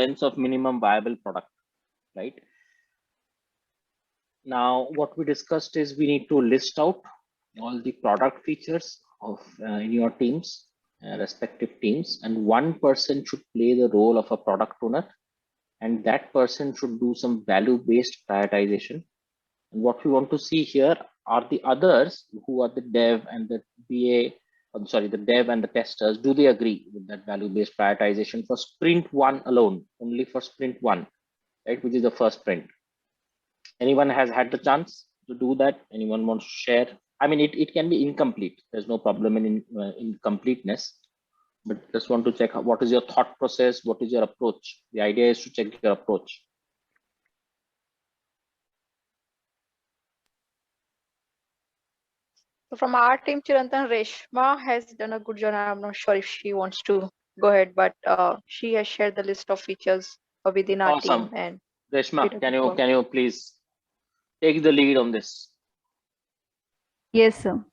lens of minimum viable product, right? Now, what we discussed is we need to list out all the product features of in your teams, respective teams, and one person should play the role of a product owner, and that person should do some value-based prioritization. And what we want to see here are the others who are the dev and the BA, the dev and the testers. Do they agree with that value-based prioritization for sprint one alone, only for sprint one, right? Which is the first sprint. Anyone has had the chance to do that? Anyone wants to share? I mean, it can be incomplete. There's no problem in incompleteness, but just want to check what is your thought process, what is your approach. The idea is to check your approach. So from our team, Chirantan, Reshma has done a good job. I'm not sure if she wants to go ahead, but she has shared the list of features within our team. And Reshma, can you please take the lead on this? Yes, sir.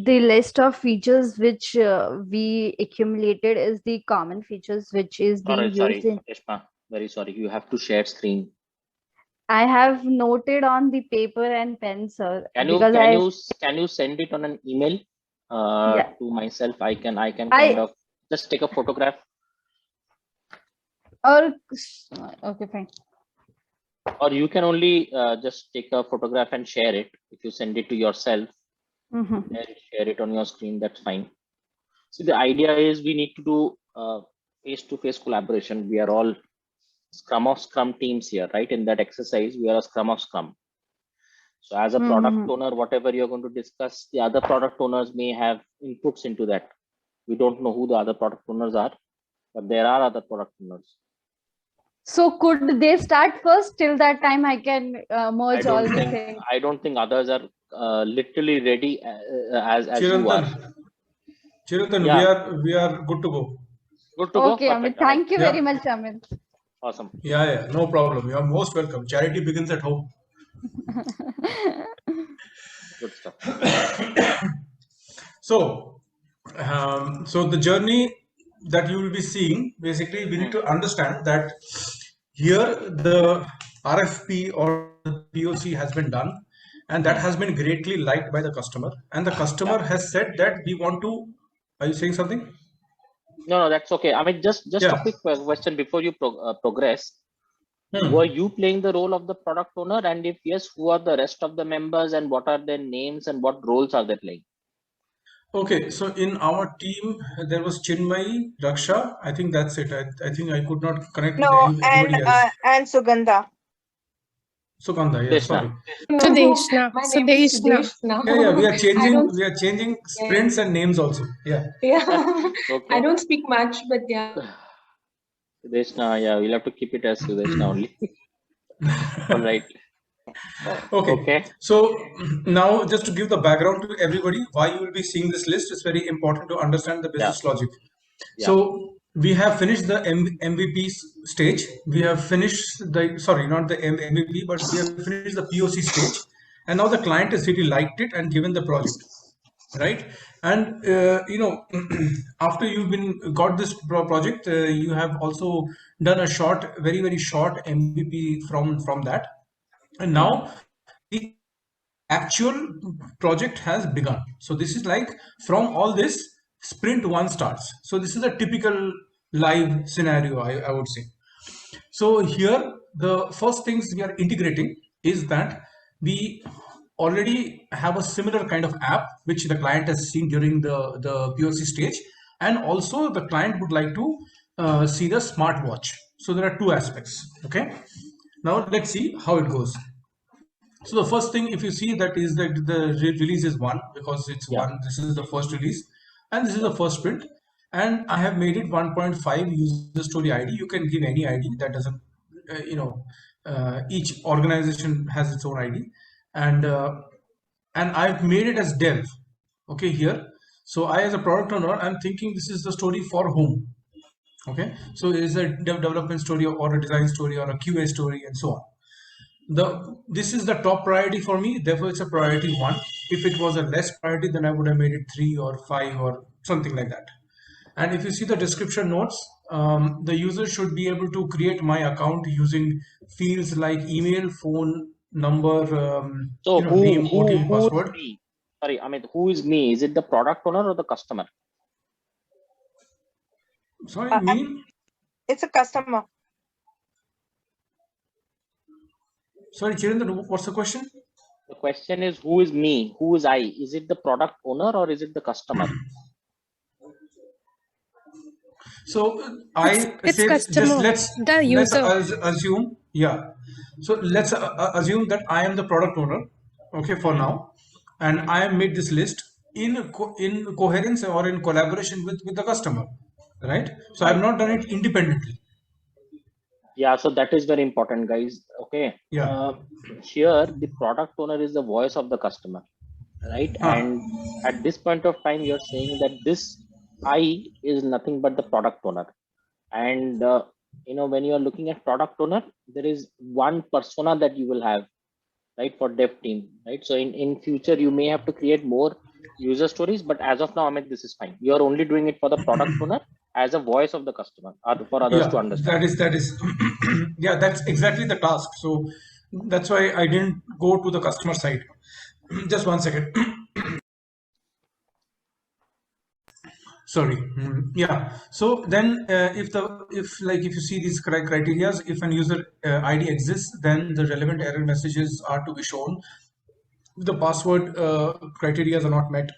The list of features which we accumulated is the common features which is being used in. Reshma, very sorry. You have to share screen. I have noted on the paper and pen, sir. Can you send it on an email to myself? I can kind of just take a photograph. Or okay, fine. Or you can only just take a photograph and share it. If you send it to yourself and share it on your screen, that's fine. So the idea is we need to do face-to-face collaboration. We are all Scrum of Scrum teams here, right? In that exercise, we are a Scrum of Scrum. So as a product owner, whatever you're going to discuss, the other product owners may have inputs into that. We don't know who the other product owners are, but there are other product owners. So could they start first? Till that time I can merge all the things. I don't think others are literally ready as Chirantan, you are. Chirantan, we are good to go. Good to go. Okay, Amit. Thank you very much, Amit. Awesome. Yeah, no problem. You are most welcome. Charity begins at home. Good stuff. So the journey that you will be seeing, basically, we need to understand that here the RFP or the POC has been done, and that has been greatly liked by the customer. And the customer has said that we want to. Are you saying something? No, that's okay. I mean, just a quick question before you progress. Were you playing the role of the product owner? And if yes, who are the rest of the members and what are their names and what roles are they playing? Okay, so in our team, there was Chinmay, Raksha. I think that's it. I think I could not connect with anybody else. And Sugandha. Sugandha, yeah, sorry. Sudeshna. Yeah, we are changing sprints and names also. Yeah. Okay. I don't speak much, but yeah. Sudeshna, yeah, we'll have to keep it as Sudeshna only. All right. Okay. So now, just to give the background to everybody, why you will be seeing this list, it's very important to understand the business logic. Yeah. So we have finished the MVP stage. We have finished the, sorry, not the MVP, but we have finished the POC stage. And now the client has really liked it and given the project, right? And, after you've got this project, you have also done a very, very short MVP from that. And now the actual project has begun. So this is like from all this, sprint one starts. So this is a typical live scenario, I would say. So here, the first things we are integrating is that we already have a similar kind of app, which the client has seen during the POC stage. And also the client would like to see the smartwatch. So there are two aspects, okay? Now let's see how it goes. So the first thing, if you see, that is that the release is 1 because it's 1. This is the first release and this is the first sprint. And I have made it 1.5 user story ID. You can give any ID that doesn't, each organization has its own ID. And I've made it as dev, okay, here. So I, as a product owner, I'm thinking this is the story for whom, okay. So it is a development story or a design story or a QA story and so on. This is the top priority for me, therefore it's a priority 1. If it was a less priority, then I would have made it 3 or 5 or something like that. And if you see the description notes, the user should be able to create my account using fields like email, phone number, so name, OTP, password. Sorry, Amit, who is me? Is it the product owner or the customer? Sorry, me? It's a customer. Sorry, Chirendra, what's the question? The question is, who is me? Who is I? Is it the product owner or is it the customer? So it's customer, let's assume, yeah. So let's assume that I am the product owner, okay, for now, and I have made this list in coherence or in collaboration with the customer, right? So I have not done it independently. Yeah, so that is very important, guys. Okay. Yeah. Here, the product owner is the voice of the customer, right? And at this point of time, you're saying that this I is nothing but the product owner. And when you are looking at product owner, there is one persona that you will have, right, for dev team, right? So in future, you may have to create more user stories, but as of now, Amit, this is fine. You're only doing it for the product owner as a voice of the customer or for others to understand. That is yeah, that's exactly the task. So that's why I didn't go to the customer side. Just one second. Sorry. Yeah. So then if you see these criteria, if an user ID exists, then the relevant error messages are to be shown. If the password criteria are not met,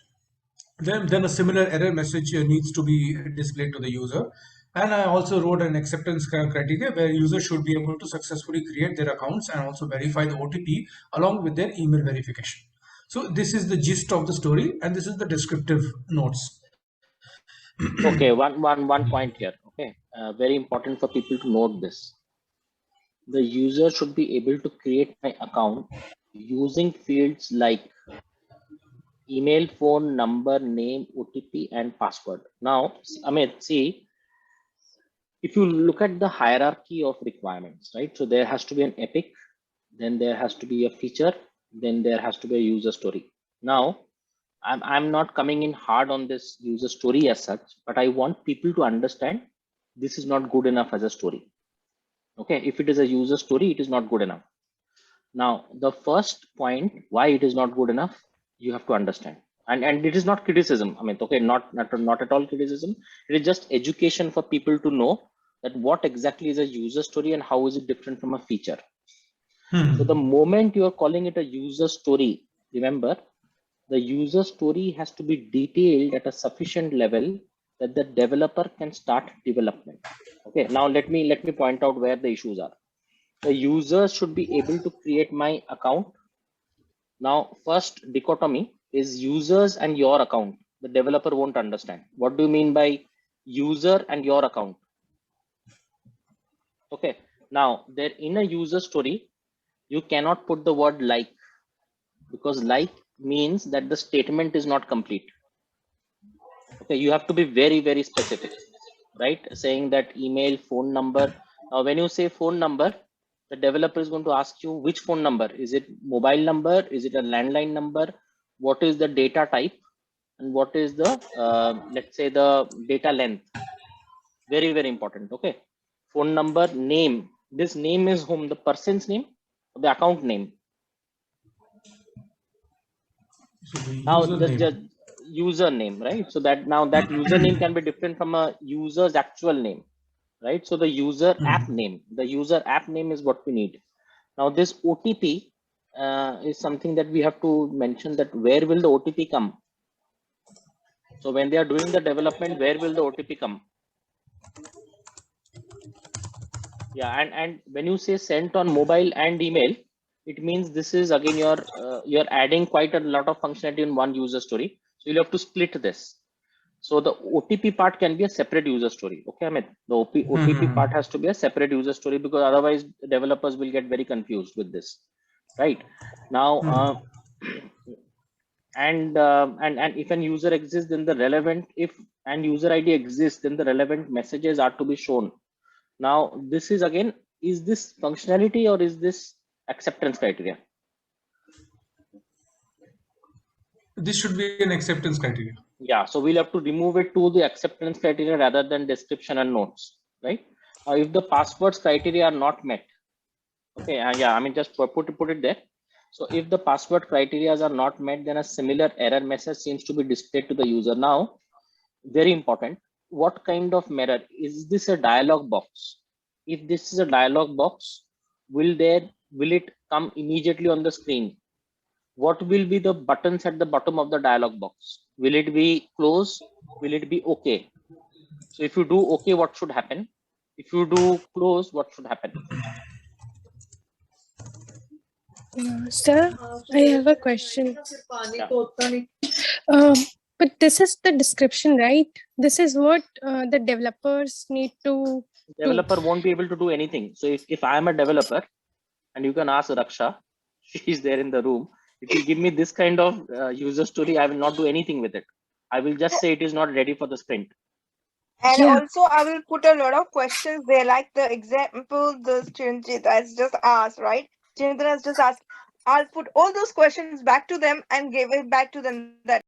then a similar error message needs to be displayed to the user. And I also wrote an acceptance criteria where users should be able to successfully create their accounts and also verify the OTP along with their email verification. So this is the gist of the story, and this is the descriptive notes. Okay, one point here. Okay, very important for people to note this. The user should be able to create my account using fields like email, phone number, name, OTP, and password. Now, Amit, see, if you look at the hierarchy of requirements, right? So there has to be an epic, then there has to be a feature, then there has to be a user story. Now, I'm not coming in hard on this user story as such, but I want people to understand this is not good enough as a story. Okay, if it is a user story, it is not good enough. Now, the first point why it is not good enough, you have to understand. And it is not criticism. I mean, okay, not at all criticism. It is just education for people to know that what exactly is a user story and how is it different from a feature. So the moment you are calling it a user story, remember, the user story has to be detailed at a sufficient level that the developer can start development. Okay, now let me point out where the issues are. The user should be able to create my account. Now, first dichotomy is users and your account. The developer won't understand. What do you mean by user and your account? Okay, now there in a user story, you cannot put the word like, because like means that the statement is not complete. Okay, you have to be very, very specific, right? Saying that email, phone number. Now, when you say phone number, the developer is going to ask you which phone number. Is it mobile number? Is it a landline number? What is the data type? And what is the, let's say, the data length? Very, very important. Okay. Phone number, name. This name is whom? The person's name or the account name? So now the username, right? So that now that username can be different from a user's actual name, right? So the user app name, is what we need. Now this OTP is something that we have to mention, that where will the OTP come? So when they are doing the development, where will the OTP come? Yeah, and when you say sent on mobile and email, it means this is again you're adding quite a lot of functionality in one user story. So you'll have to split this. So the OTP part can be a separate user story. Okay, Amit, the OTP part has to be a separate user story, because otherwise developers will get very confused with this, right? Now, and if an user exists, then the relevant, if an user ID exists, then the relevant messages are to be shown. Now, this is again, is this functionality or is this acceptance criteria? This should be an acceptance criteria. Yeah, so we'll have to remove it to the acceptance criteria rather than description and notes, right? If the passwords criteria are not met, okay, yeah, I mean, just put it there. So if the password criteria are not met, then a similar error message seems to be displayed to the user. Now, very important, what kind of mirror? Is this a dialog box? If this is a dialog box, will it come immediately on the screen? What will be the buttons at the bottom of the dialog box? Will it be close? Will it be okay? So if you do okay, what should happen? If you do close, what should happen? Sir, I have a question. Yeah. But this is the description, right? This is what the developers need to Developer won't be able to do anything. So if I am a developer, and you can ask Raksha, she's there in the room. If you give me this kind of user story, I will not do anything with it. I will just say it is not ready for the sprint. And also I will put a lot of questions there, like the example the Chinjit has just asked, right? Chinjit has just asked. I'll put all those questions back to them and give it back to them that